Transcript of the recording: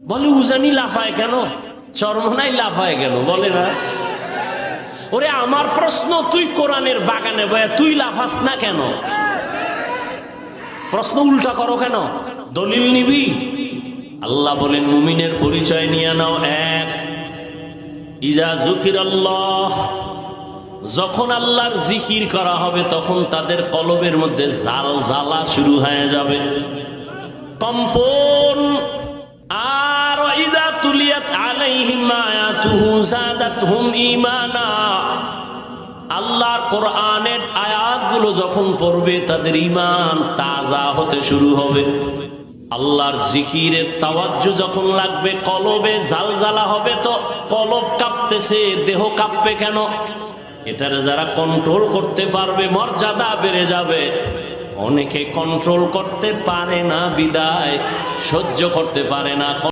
বলে উজানি লাফায় কেন, চরমনাই লাফায় কেন, বলে না? ওরে আমার প্রশ্ন, তুই কোরআনের বাগানে বয়া তুই লাফাস না কেন? প্রশ্ন উল্টা করো কেন? দলিল নিবি? আল্লাহ বলেন মুমিনের পরিচয় নিয়ে নাও। এক, ইজা যুকিরাল্লাহ, যখন আল্লাহর জিকির করা হবে তখন তাদের কলবের মধ্যে জালজালা শুরু হয়ে যাবে, কম্পন। আর ইযা তুলিয়াত আলাইহিম আয়াতুহু যাদাতহুম ঈমানা, আল্লাহর কোরআনের আয়াতগুলো যখন পড়বে তাদের ঈমান তাজা হতে শুরু হবে। আল্লাহর জিকিরের তাওয়াজ্জু যখন লাগবে, কলবে জালজালা হবে, তো কলব কাঁপতেছে, দেহ কাঁপবে কেন? এটারে যারা কন্ট্রোল করতে পারবে মর্যাদা বেড়ে যাবে। অনেকে কন্ট্রোল করতে পারে না, বিদায় সহ্য করতে পারে না।